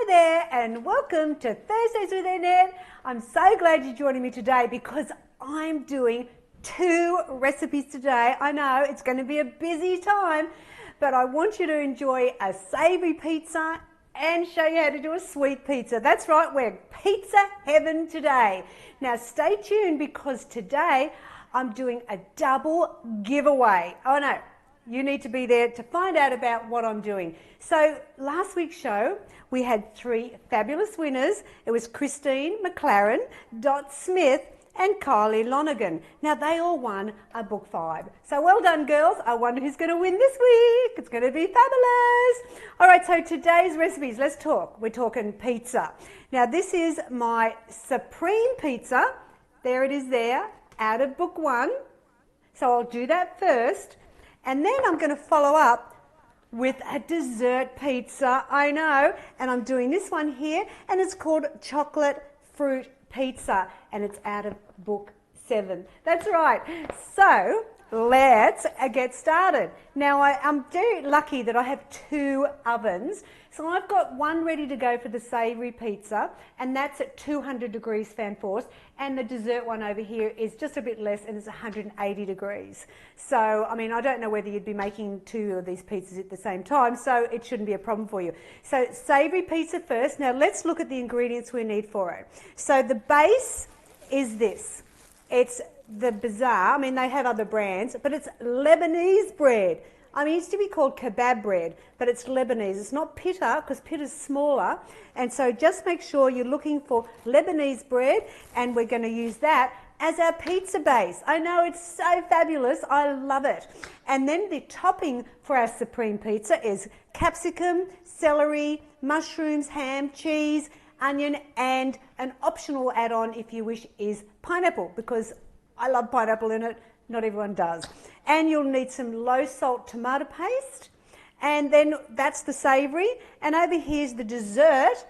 Hi there and welcome to Thursdays with Annette. I'm so glad you're joining me today because I'm doing 2 recipes today. I know it's going to be a busy time, but I want you to enjoy a savory pizza and show you how to do a sweet pizza. That's right, we're pizza heaven today. Now stay tuned because today I'm doing a double giveaway. Oh no, you need to be there to find out about what I'm doing. So last week's show, we had 3 fabulous winners. It was Christine McLaren, Dot Smith, and Kylie Lonergan. Now they all won a book 5. So well done, girls. I wonder who's going to win this week. It's going to be fabulous. All right, so today's recipes, let's talk. We're talking pizza. Now this is my Supreme Pizza. There it is there, out of book 1. So I'll do that first. And then I'm going to follow up with a dessert pizza, I know. And I'm doing this one here, and it's called Chocolate Fruit Pizza, and it's out of book 7. That's right. So let's get started. Now I'm very lucky that I have 2 ovens. So I've got one ready to go for the savoury pizza, and that's at 200 degrees fan force, and the dessert one over here is just a bit less, and it's 180 degrees. So, I mean, I don't know whether you'd be making 2 of these pizzas at the same time, so it shouldn't be a problem for you. So savoury pizza first. Now let's look at the ingredients we need for it. So the base is this. It's the Bazaar. I mean, they have other brands, but it's Lebanese bread. I mean, it used to be called kebab bread, but it's Lebanese. It's not pita, because pita's smaller. And so just make sure you're looking for Lebanese bread, and we're going to use that as our pizza base. I know, it's so fabulous. I love it. And then the topping for our Supreme Pizza is capsicum, celery, mushrooms, ham, cheese, onion, and an optional add-on, if you wish, is pineapple, because I love pineapple in it. Not everyone does. And you'll need some low salt tomato paste, and then that's the savoury, and over here's the dessert,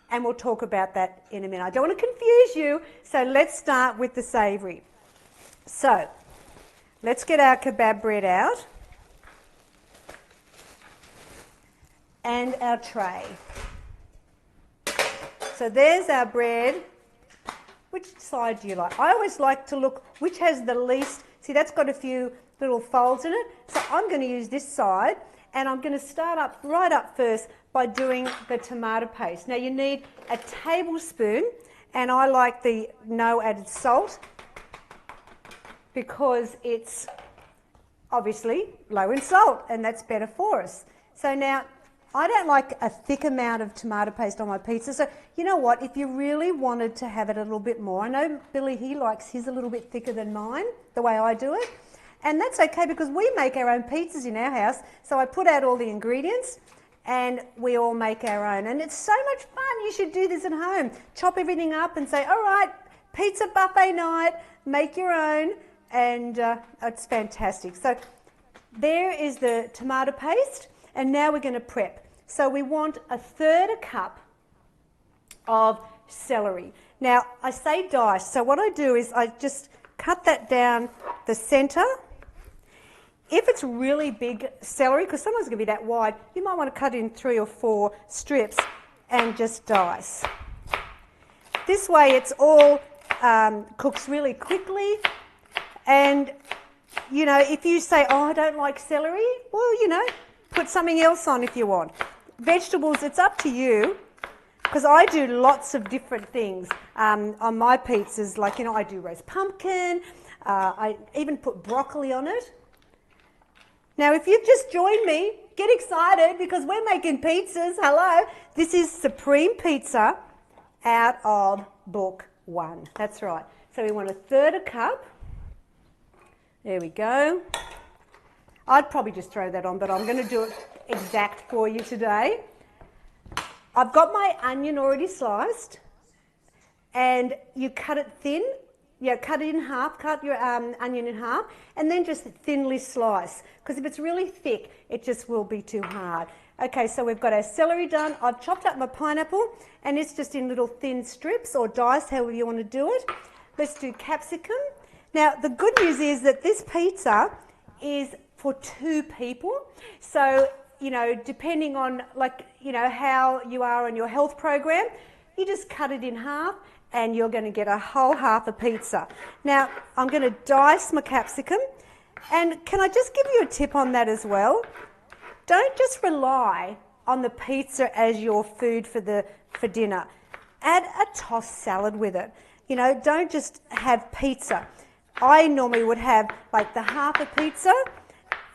and we'll talk about that in a minute. I don't want to confuse you, so let's start with the savoury. So let's get our kebab bread out and our tray. So there's our bread. Which side do you like? I always like to look which has the least. See, that's got a few little folds in it. So I'm going to use this side, and I'm going to start right up first by doing the tomato paste. Now you need a tablespoon, and I like the no added salt because it's obviously low in salt, and that's better for us. So now, I don't like a thick amount of tomato paste on my pizza. So you know what, if you really wanted to have it a little bit more, I know Billy, he likes his a little bit thicker than mine, the way I do it. And that's okay because we make our own pizzas in our house. So I put out all the ingredients and we all make our own. And it's so much fun. You should do this at home. Chop everything up and say, all right, pizza buffet night, make your own. And it's fantastic. So there is the tomato paste. And now we're going to prep. So we want 1/3 cup of celery. Now I say dice, so what I do is I just cut that down the centre. If it's really big celery, because sometimes it's going to be that wide, you might want to cut in 3 or 4 strips and just dice. This way it's all cooks really quickly. And you know, if you say, oh, I don't like celery, well, you know, put something else on if you want. Vegetables, it's up to you, because I do lots of different things on my pizzas. Like, you know, I do roast pumpkin. I even put broccoli on it. Now, if you've just joined me, get excited because we're making pizzas. Hello. This is Supreme Pizza out of book 1. That's right. So we want 1/3 cup. There we go. I'd probably just throw that on, but I'm going to do it exact for you today. I've got my onion already sliced, and you cut it thin. Yeah, cut it in half, cut your onion in half, and then just thinly slice, because if it's really thick, it just will be too hard. Okay, so we've got our celery done. I've chopped up my pineapple, and it's just in little thin strips or dice, however you want to do it. Let's do capsicum. Now, the good news is that this pizza is for 2 people. So you know, depending on like, you know, how you are on your health program, you just cut it in half and you're going to get a whole half a pizza. Now, I'm going to dice my capsicum, and can I just give you a tip on that as well? Don't just rely on the pizza as your food for dinner. Add a tossed salad with it. You know, don't just have pizza. I normally would have like the half a pizza,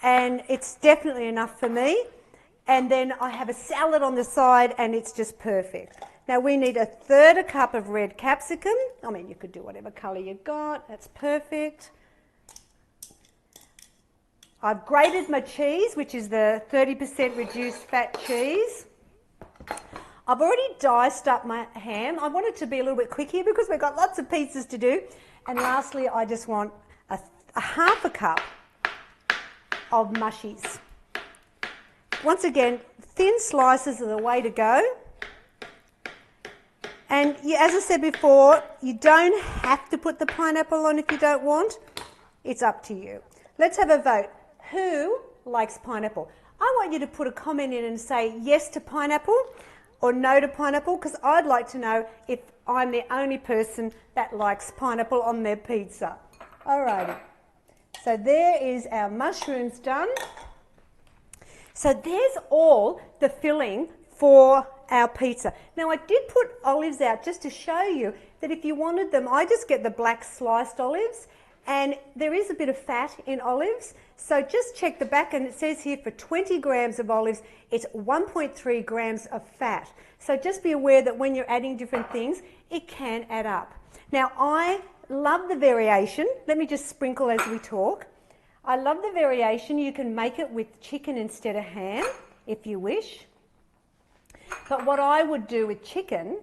and it's definitely enough for me. And then I have a salad on the side, and it's just perfect. Now we need 1/3 cup of red capsicum. I mean, you could do whatever colour you got. That's perfect. I've grated my cheese, which is the 30% reduced fat cheese. I've already diced up my ham. I want it to be a little bit quick here because we've got lots of pizzas to do. And lastly, I just want a 1/2 cup of mushies. Once again, thin slices are the way to go. And as I said before, you don't have to put the pineapple on if you don't want. It's up to you. Let's have a vote. Who likes pineapple? I want you to put a comment in and say yes to pineapple or no to pineapple, because I'd like to know if I'm the only person that likes pineapple on their pizza. Alrighty. So there is our mushrooms done. So there's all the filling for our pizza. Now I did put olives out just to show you that if you wanted them, I just get the black sliced olives, and there is a bit of fat in olives. So just check the back, and it says here for 20 grams of olives, it's 1.3 grams of fat. So just be aware that when you're adding different things, it can add up. Now I love the variation. Let me just sprinkle as we talk. I love the variation. You can make it with chicken instead of ham if you wish. But what I would do with chicken,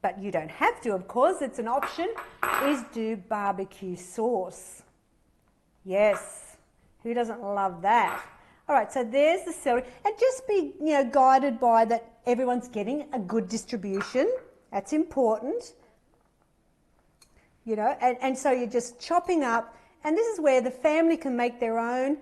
but you don't have to, of course, it's an option, is do barbecue sauce. Yes, who doesn't love that? All right, so there's the celery. And just be, you know, guided by that everyone's getting a good distribution. That's important. You know, and so you're just chopping up, and this is where the family can make their own.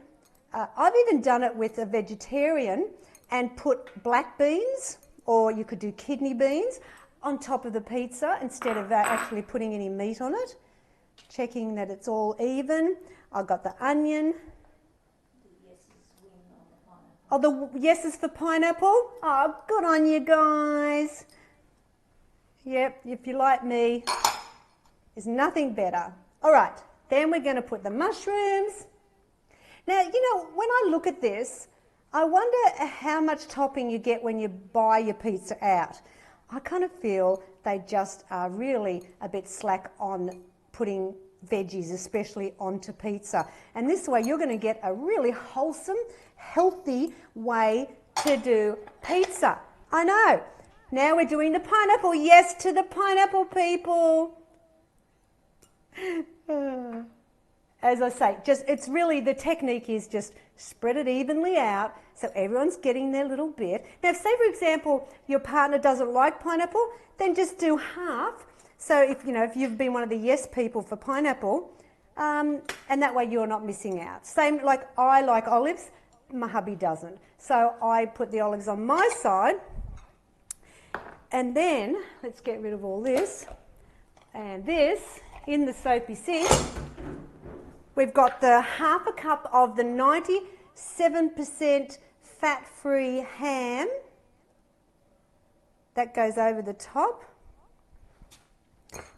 I've even done it with a vegetarian and put black beans, or you could do kidney beans, on top of the pizza instead of actually putting any meat on it. Checking that it's all even. I've got the onion. Oh, the yeses for pineapple? Oh, good on you guys. Yep, if you're like me, there's nothing better. All right, then we're going to put the mushrooms. Now, you know, when I look at this, I wonder how much topping you get when you buy your pizza out. I kind of feel they just are really a bit slack on putting veggies, especially onto pizza. And this way you're going to get a really wholesome, healthy way to do pizza. I know. Now we're doing the pineapple. Yes to the pineapple, people. As I say, it's really, the technique is just spread it evenly out so everyone's getting their little bit. Now, say for example, your partner doesn't like pineapple, then just do half. So if you've been one of the yes people for pineapple, and that way you're not missing out. Same, like I like olives, my hubby doesn't. So I put the olives on my side, and then let's get rid of all this and this in the soapy sink. We've got the 1/2 cup of the 97% fat-free ham. That goes over the top.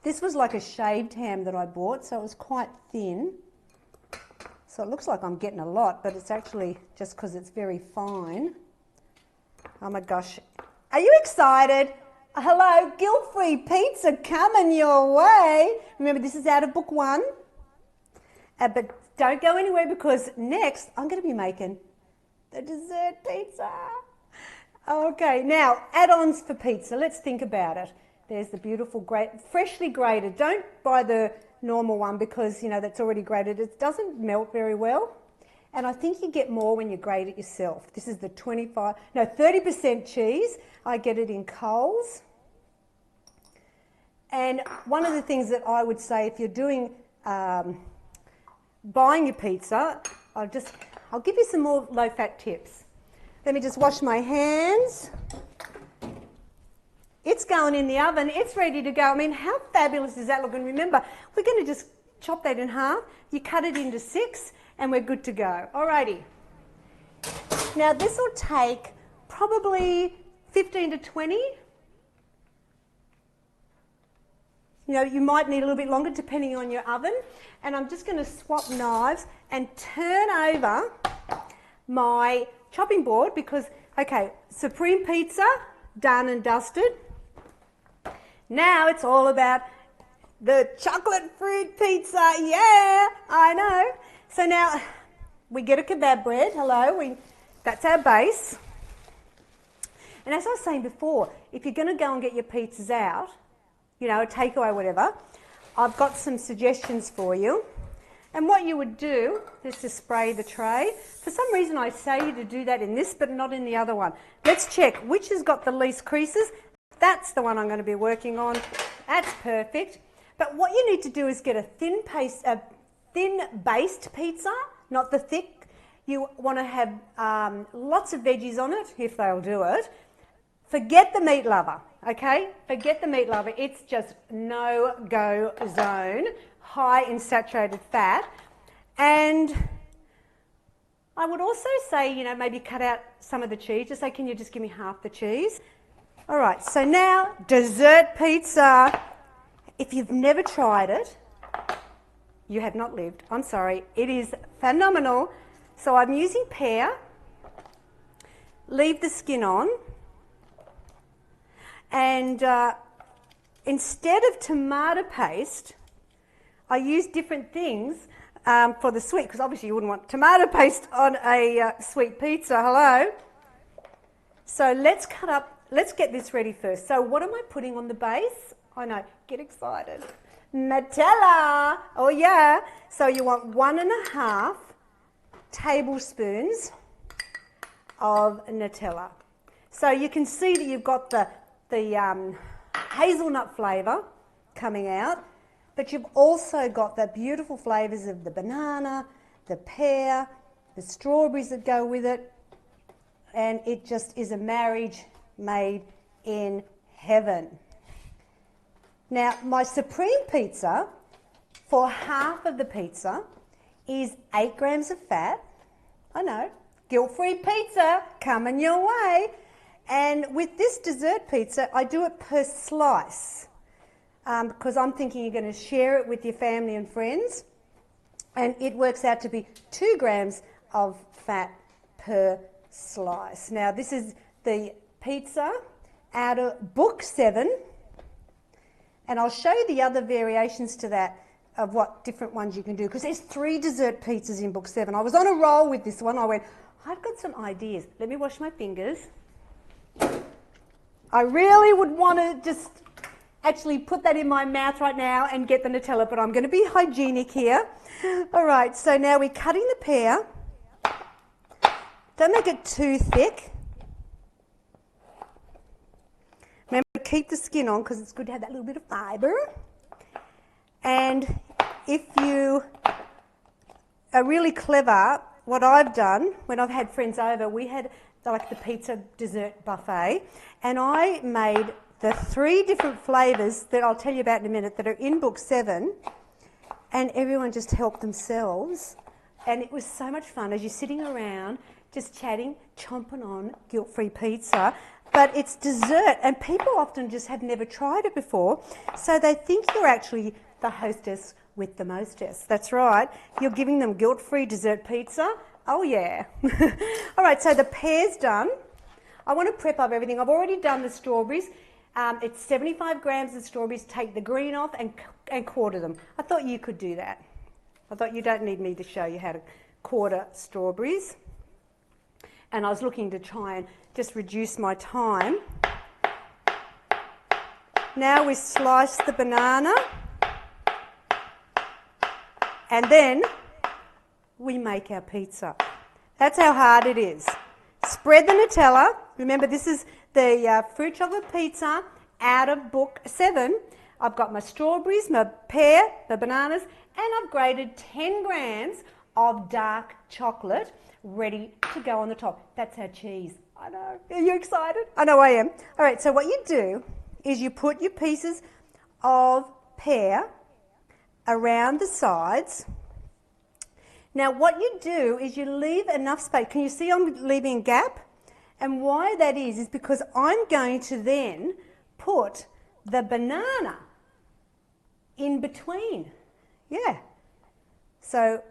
This was like a shaved ham that I bought, so it was quite thin. So it looks like I'm getting a lot, but it's actually just because it's very fine. Oh my gosh. Are you excited? Hello, guilt-free pizza coming your way. Remember, this is out of book 1. But don't go anywhere, because next I'm going to be making the dessert pizza. Okay, now add-ons for pizza. Let's think about it. There's the beautiful, freshly grated. Don't buy the normal one because, that's already grated. It doesn't melt very well. And I think you get more when you grate it yourself. This is the 30% cheese. I get it in Coles. And one of the things that I would say, if you're doing buying your pizza, I'll give you some more low-fat tips. Let me just wash my hands. It's going in the oven. It's ready to go. I mean, how fabulous does that look? And remember, we're going to just chop that in half. You cut it into 6 and we're good to go. Alrighty. Now this will take probably 15 to 20. You know, you might need a little bit longer depending on your oven. And I'm just going to swap knives and turn over my chopping board because, okay, Supreme Pizza, done and dusted. Now it's all about the chocolate fruit pizza. Yeah, I know. So now we get a kebab bread. Hello, that's our base. And as I was saying before, if you're going to go and get your pizzas out, you know, a takeaway, whatever, I've got some suggestions for you. And what you would do is to spray the tray. For some reason I say you to do that in this, but not in the other one. Let's check which has got the least creases. That's the one I'm going to be working on. That's perfect. But what you need to do is get a thin based pizza, not the thick. You want to have lots of veggies on it, if they'll do it. Forget the meat lover, okay? Forget the meat lover. It's just no-go zone, high in saturated fat. And I would also say, you know, maybe cut out some of the cheese. Just say, can you just give me half the cheese? All right, so now dessert pizza. If you've never tried it, you have not lived. I'm sorry. It is phenomenal. So I'm using pear. Leave the skin on. And instead of tomato paste, I use different things for the sweet, because obviously you wouldn't want tomato paste on a sweet pizza. Hello? So let's get this ready first. So what am I putting on the base? I know, get excited. Nutella. Oh yeah. So you want 1.5 tablespoons of Nutella. So you can see that you've got the hazelnut flavour coming out, but you've also got the beautiful flavours of the banana, the pear, the strawberries that go with it, and it just is a marriage made in heaven. Now, my Supreme Pizza, for half of the pizza, is 8 grams of fat. I know, guilt-free pizza coming your way. And with this dessert pizza, I do it per slice because I'm thinking you're going to share it with your family and friends. And it works out to be 2 grams of fat per slice. Now, this is the pizza out of book 7. And I'll show you the other variations to that of what different ones you can do, because there's 3 dessert pizzas in book 7. I was on a roll with this one. I went, I've got some ideas. Let me wash my fingers. I really would want to just actually put that in my mouth right now and get the Nutella, but I'm going to be hygienic here. All right, so now we're cutting the pear. Don't make it too thick. Remember to keep the skin on because it's good to have that little bit of fibre. And if you are really clever, what I've done when I've had friends over, we had like the pizza dessert buffet, and I made the 3 different flavours that I'll tell you about in a minute that are in book 7, and everyone just helped themselves, and it was so much fun as you're sitting around just chatting, chomping on guilt-free pizza. But it's dessert, and people often just have never tried it before, so they think you're actually the hostess with the mostess. That's right, you're giving them guilt-free dessert pizza. Oh yeah. All right, so the pear's done. I want to prep up everything. I've already done the strawberries. It's 75 grams of strawberries. Take the green off and quarter them. I thought you could do that. I thought you don't need me to show you how to quarter strawberries. And I was looking to try and just reduce my time. Now we slice the banana. And then we make our pizza. That's how hard it is. Spread the Nutella. Remember, this is the fruit chocolate pizza out of book 7. I've got my strawberries, my pear, the bananas, and I've grated 10 grams of dark chocolate ready to go on the top. That's our cheese. I know. Are you excited? I know I am. All right, so what you do is you put your pieces of pear around the sides. Now what you do is you leave enough space. Can you see I'm leaving a gap? And why that is because I'm going to then put the banana in between. Yeah. So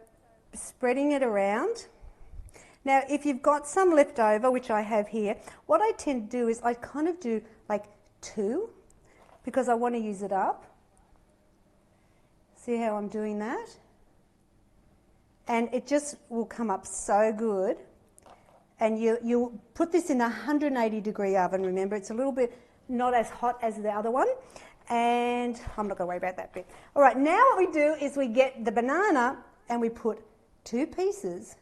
spreading it around. Now if you've got some left over, which I have here, what I tend to do is I kind of do like 2 because I want to use it up. See how I'm doing that? And it just will come up so good. And you'll put this in a 180-degree oven. Remember, it's a little bit not as hot as the other one. And I'm not going to worry about that bit. All right, now what we do is we get the banana and we put 2 pieces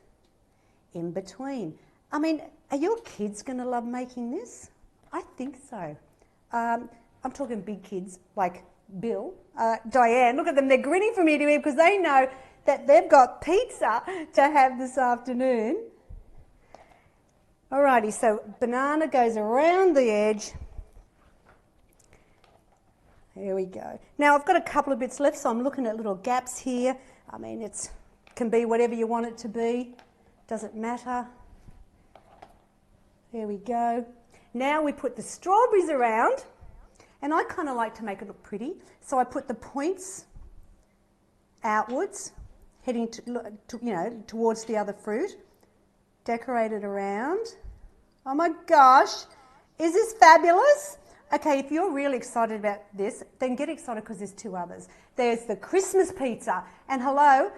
in between. I mean, are your kids going to love making this? I think so. I'm talking big kids like Bill, Diane. Look at them, they're grinning from ear to ear because they know that they've got pizza to have this afternoon. Alrighty, so banana goes around the edge. There we go. Now I've got a couple of bits left, so I'm looking at little gaps here. I mean, it can be whatever you want it to be. Doesn't matter. There we go. Now we put the strawberries around, and I kind of like to make it look pretty. So I put the points outwards, heading towards the other fruit. Decorate it around. Oh my gosh, is this fabulous? Okay, if you're really excited about this, then get excited because there's 2 others. There's the Christmas pizza, and hello,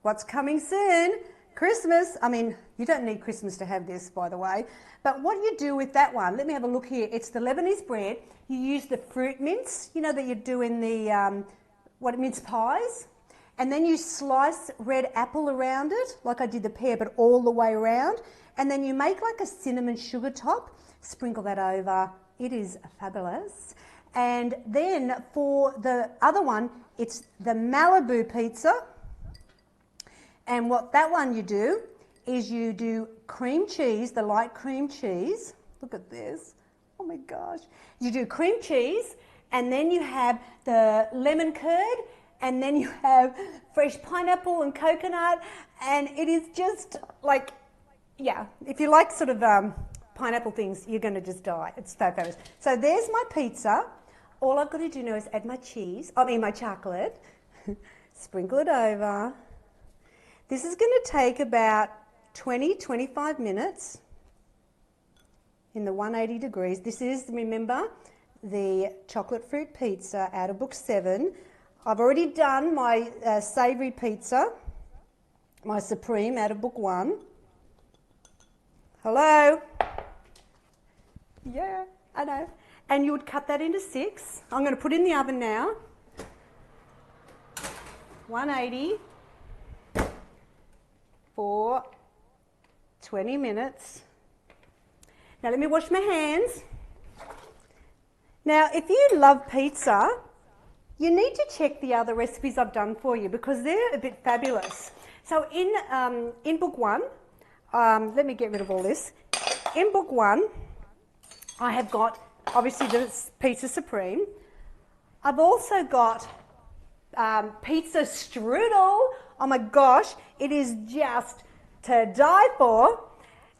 what's coming soon? Christmas. I mean, you don't need Christmas to have this, by the way, but what you do with that one, let me have a look here. It's the Lebanese bread. You use the fruit mince, you know, that you do in the, mince pies? And then you slice red apple around it, like I did the pear, but all the way around. And then you make like a cinnamon sugar top, sprinkle that over. It is fabulous. And then for the other one, it's the Malibu Pizza. And what that one you do is you do cream cheese, the light cream cheese. Look at this. Oh my gosh. You do cream cheese, and then you have the lemon curd, and then you have fresh pineapple and coconut, and it is just like, yeah, if you like sort of pineapple things, you're going to just die. It's so fabulous. So there's my pizza. All I've got to do now is add my my chocolate, sprinkle it over. This is going to take about 20-25 minutes in the 180 degrees. This is, remember, the chocolate fruit pizza out of book 7. I've already done my Savory Pizza, my Supreme out of book 1. Hello? Yeah, I know. And you would cut that into 6. I'm going to put it in the oven now. 180 for 20 minutes. Now let me wash my hands. Now if you love pizza, you need to check the other recipes I've done for you because they're a bit fabulous. So in book 1, let me get rid of all this. In book 1, I have got obviously the Pizza Supreme. I've also got pizza strudel. Oh my gosh, it is just to die for.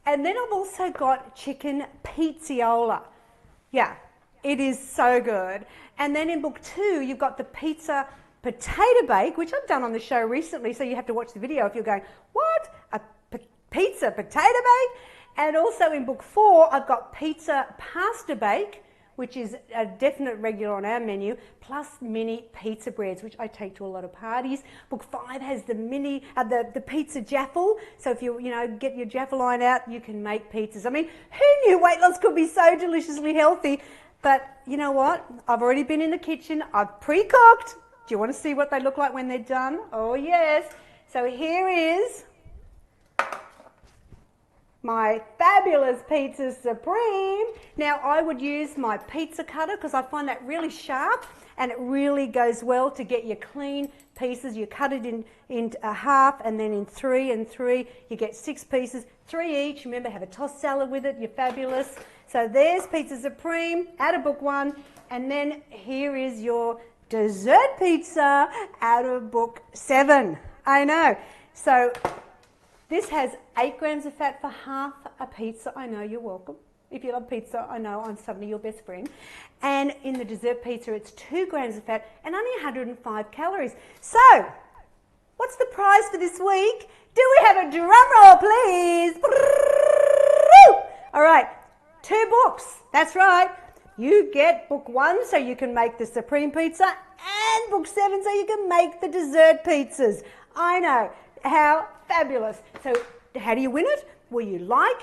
And then I've also got chicken pizziola. Yeah, it is so good. And then in book 2, you've got the pizza potato bake, which I've done on the show recently, so you have to watch the video if you're going, what? A pizza potato bake? And also in book 4, I've got pizza pasta bake, which is a definite regular on our menu, plus mini pizza breads, which I take to a lot of parties. Book 5 has the mini, the pizza jaffle. So if you get your jaffle line out, you can make pizzas. I mean, who knew weight loss could be so deliciously healthy? But you know what? I've already been in the kitchen. I've pre-cooked. Do you want to see what they look like when they're done? Oh yes. So here is my fabulous Pizza Supreme. Now I would use my pizza cutter because I find that really sharp and it really goes well to get your clean pieces. You cut it in half and then in 3 and 3. You get 6 pieces, 3 each. Remember, have a tossed salad with it. You're fabulous. So there's Pizza Supreme out of book 1. And then here is your dessert pizza out of book 7. I know. So this has 8 grams of fat for half a pizza. I know, you're welcome. If you love pizza, I know I'm suddenly your best friend. And in the dessert pizza, it's 2 grams of fat and only 105 calories. So, what's the prize for this week? Do we have a drum roll, please? All right, 2 books. That's right. You get book 1 so you can make the Supreme Pizza and book 7 so you can make the dessert pizzas. I know. How fabulous. So how do you win it? Well, you like,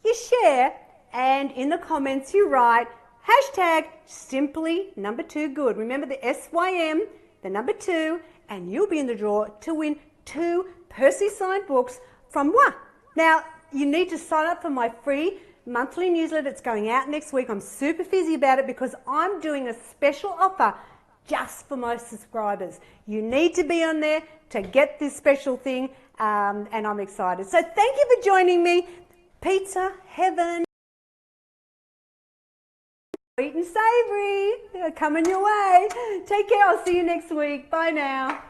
you share, and in the comments you write hashtag Symply #2good. Remember the SYM, the number 2, and you'll be in the draw to win 2 Percy signed books from moi. Now, you need to sign up for my free monthly newsletter. It's going out next week. I'm super fizzy about it because I'm doing a special offer just for my subscribers. You need to be on there to get this special thing, and I'm excited. So thank you for joining me. Pizza heaven. Sweet and savory, coming your way. Take care. I'll see you next week. Bye now.